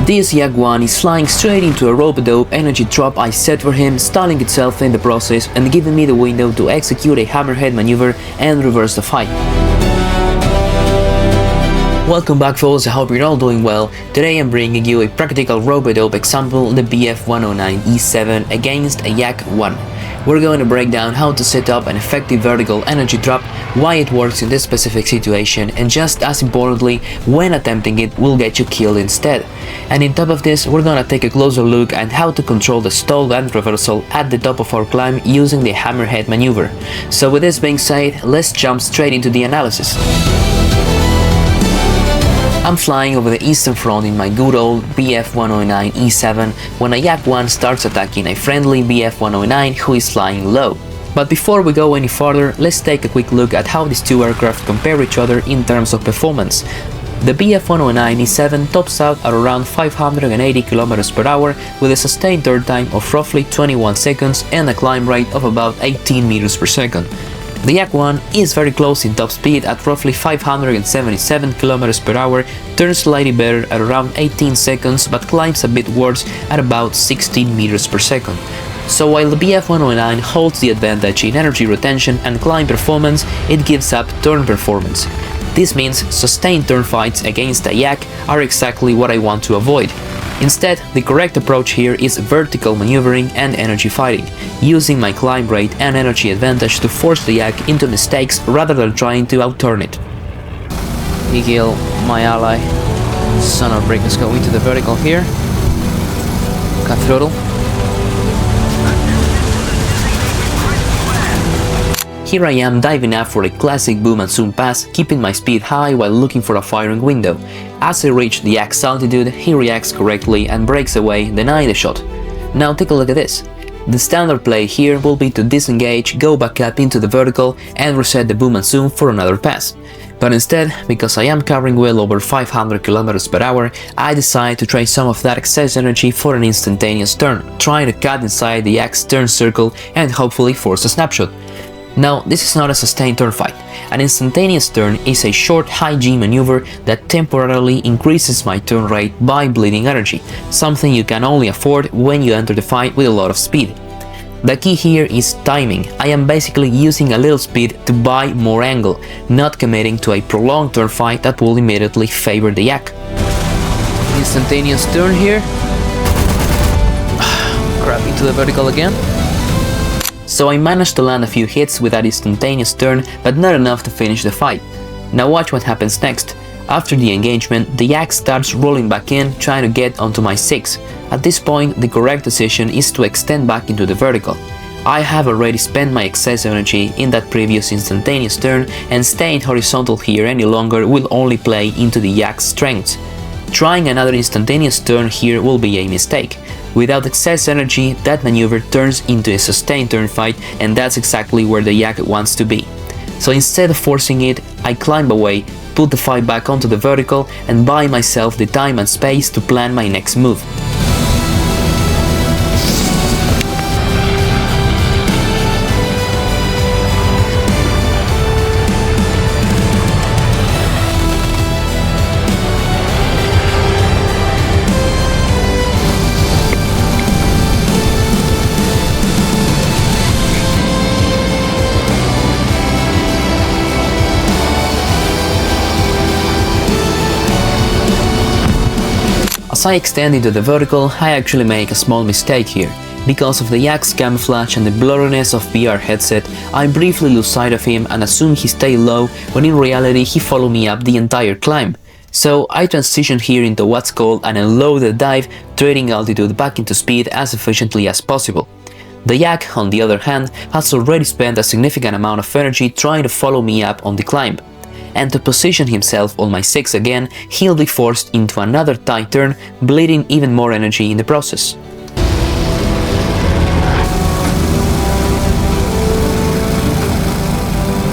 This Yak-1 is flying straight into a rope-a-dope energy drop I set for him, stalling itself in the process and giving me the window to execute a Hammerhead maneuver and reverse the fight. Welcome back folks, I hope you're all doing well. Today I'm bringing you a practical rope-a-dope example, the BF-109E7 against a Yak-1. We're going to break down how to set up an effective vertical energy drop, why it works in this specific situation, and just as importantly, when attempting it will get you killed instead. And on top of this, we're gonna take a closer look at how to control the stall and reversal at the top of our climb using the Hammerhead maneuver. So with this being said, let's jump straight into the analysis. I'm flying over the eastern front in my good old BF-109E7 when a Yak-1 starts attacking a friendly BF-109 who is flying low. But before we go any further, let's take a quick look at how these two aircraft compare each other in terms of performance. The BF-109E7 tops out at around 580 km per hour with a sustained turn time of roughly 21 seconds and a climb rate of about 18 meters per second. The Yak-1 is very close in top speed at roughly 577 km per hour, turns slightly better at around 18 seconds but climbs a bit worse at about 16 meters per second. So while the BF-109 holds the advantage in energy retention and climb performance, it gives up turn performance. This means sustained turn fights against a Yak are exactly what I want to avoid. Instead, the correct approach here is vertical maneuvering and energy fighting, using my climb rate and energy advantage to force the Yak into mistakes rather than trying to outturn it. Eagle, my ally. Son of a brick, let's go into the vertical here. Cut throttle. Here I am diving up for a classic boom and zoom pass, keeping my speed high while looking for a firing window. As I reach the Yak's altitude, he reacts correctly and breaks away, denying the shot. Now take a look at this. The standard play here will be to disengage, go back up into the vertical and reset the boom and zoom for another pass. But instead, because I am covering well over 500 km per hour, I decide to trade some of that excess energy for an instantaneous turn, trying to cut inside the Yak's turn circle and hopefully force a snapshot. Now, this is not a sustained turn fight. An instantaneous turn is a short high G maneuver that temporarily increases my turn rate by bleeding energy, something you can only afford when you enter the fight with a lot of speed. The key here is timing. I am basically using a little speed to buy more angle, not committing to a prolonged turn fight that will immediately favor the Yak. Instantaneous turn here. Crap, into the vertical again. So I managed to land a few hits with that instantaneous turn, but not enough to finish the fight. Now watch what happens next. After the engagement, the Yak starts rolling back in, trying to get onto my 6. At this point, the correct decision is to extend back into the vertical. I have already spent my excess energy in that previous instantaneous turn, and staying horizontal here any longer will only play into the Yak's strengths. Trying another instantaneous turn here will be a mistake. Without excess energy, that maneuver turns into a sustained turn fight, and that's exactly where the Yak wants to be. So instead of forcing it, I climb away, put the fight back onto the vertical, and buy myself the time and space to plan my next move. As I extend into the vertical, I actually make a small mistake here. Because of the Yak's camouflage and the blurriness of VR headset, I briefly lose sight of him and assume he stayed low, when in reality he followed me up the entire climb. So I transition here into what's called an unloaded dive, trading altitude back into speed as efficiently as possible. The Yak, on the other hand, has already spent a significant amount of energy trying to follow me up on the climb. And to position himself on my 6 again, he'll be forced into another tight turn, bleeding even more energy in the process.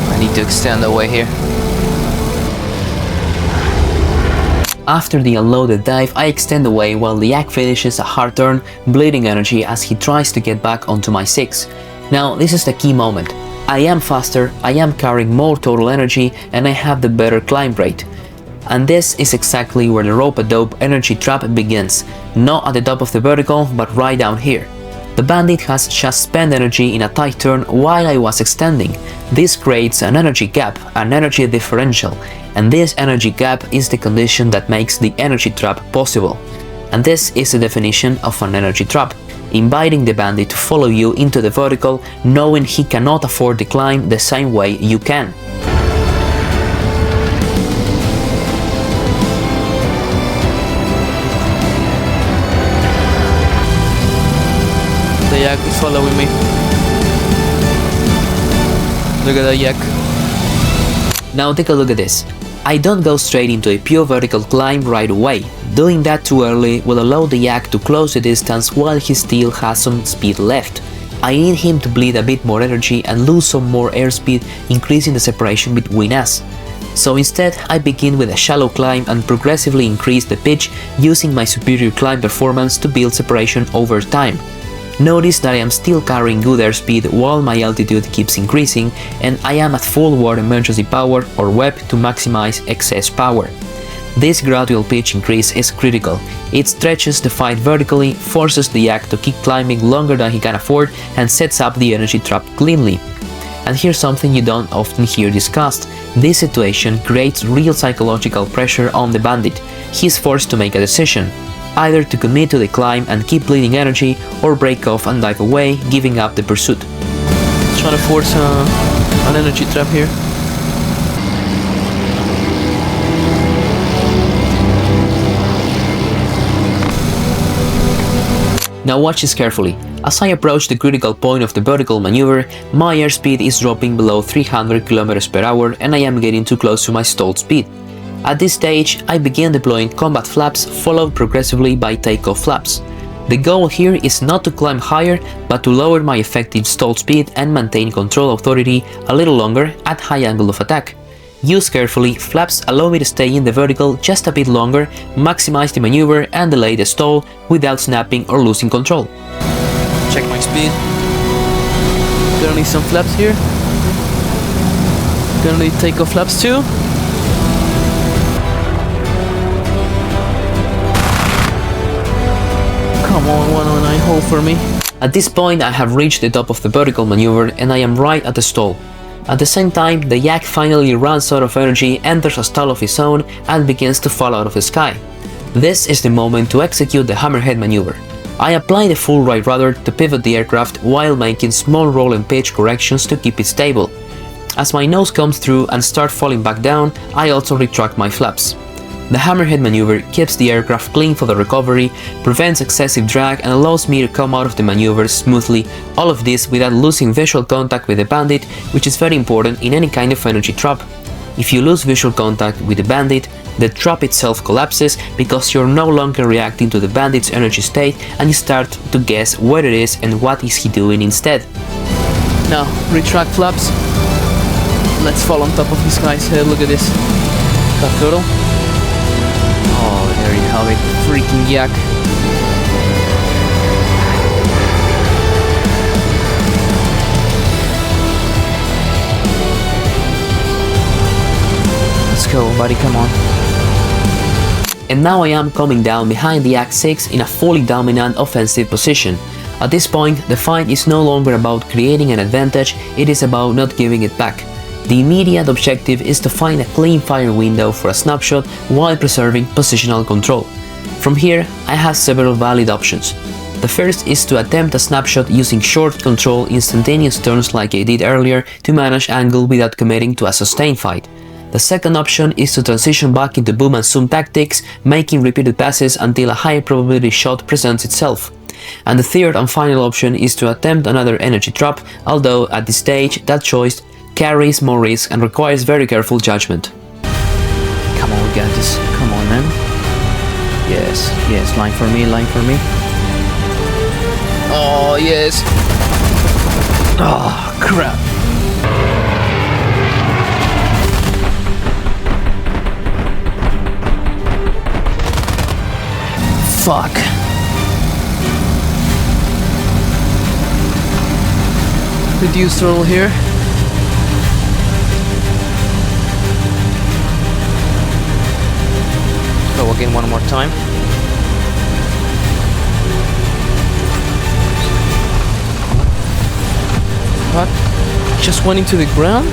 I need to extend away here. After the unloaded dive, I extend away while the Yak finishes a hard turn, bleeding energy as he tries to get back onto my 6. Now, this is the key moment. I am faster, I am carrying more total energy, and I have the better climb rate. And this is exactly where the rope-a-dope energy trap begins, not at the top of the vertical, but right down here. The bandit has just spent energy in a tight turn while I was extending. This creates an energy gap, an energy differential, and this energy gap is the condition that makes the energy trap possible. And this is the definition of an energy trap, inviting the bandit to follow you into the vertical, knowing he cannot afford the climb the same way you can. The yak is following me. Look at the yak. Now take a look at this. I don't go straight into a pure vertical climb right away. Doing that too early will allow the yak to close the distance while he still has some speed left. I need him to bleed a bit more energy and lose some more airspeed, increasing the separation between us. So instead, I begin with a shallow climb and progressively increase the pitch using my superior climb performance to build separation over time. Notice that I am still carrying good airspeed while my altitude keeps increasing, and I am at full warp emergency power or WEP to maximize excess power. This gradual pitch increase is critical. It stretches the fight vertically, forces the yak to keep climbing longer than he can afford, and sets up the energy trap cleanly. And here's something you don't often hear discussed. This situation creates real psychological pressure on the bandit. He is forced to make a decision. Either to commit to the climb and keep bleeding energy, or break off and dive away, giving up the pursuit. Trying to force an energy trap here. Now watch this carefully. As I approach the critical point of the vertical maneuver, my airspeed is dropping below 300 km per hour and I am getting too close to my stalled speed. At this stage, I begin deploying combat flaps, followed progressively by takeoff flaps. The goal here is not to climb higher, but to lower my effective stall speed and maintain control authority a little longer at high angle of attack. Used carefully, flaps allow me to stay in the vertical just a bit longer, maximize the maneuver and delay the stall without snapping or losing control. Check my speed. Gonna need some flaps here. Gonna need takeoff flaps too. Come on, 109, hold for me. At this point I have reached the top of the vertical maneuver and I am right at the stall. At the same time, the yak finally runs out of energy, enters a stall of his own and begins to fall out of the sky. This is the moment to execute the Hammerhead maneuver. I apply the full right rudder to pivot the aircraft while making small roll and pitch corrections to keep it stable. As my nose comes through and starts falling back down, I also retract my flaps. The Hammerhead maneuver keeps the aircraft clean for the recovery, prevents excessive drag and allows me to come out of the maneuver smoothly, all of this without losing visual contact with the bandit, which is very important in any kind of energy trap. If you lose visual contact with the bandit, the trap itself collapses because you're no longer reacting to the bandit's energy state and you start to guess where it is and what is he doing instead. Now, retract flaps. Let's fall on top of this guy's head, look at this. Cut turtle. Oh, there you have it, freaking yak. Let's go, buddy, come on. And now I am coming down behind the Yak 6 in a fully dominant offensive position. At this point, the fight is no longer about creating an advantage, it is about not giving it back. The immediate objective is to find a clean fire window for a snapshot while preserving positional control. From here, I have several valid options. The first is to attempt a snapshot using short control instantaneous turns like I did earlier to manage angle without committing to a sustained fight. The second option is to transition back into boom and zoom tactics, making repeated passes until a high probability shot presents itself. And the third and final option is to attempt another energy trap, although at this stage that choice carries more risk and requires very careful judgment. Come on, we got this. Come on, man. Yes, yes, line for me, line for me. Oh, yes. Oh, crap. Fuck. Reduce throttle here. again one more time. What? Just went into the ground?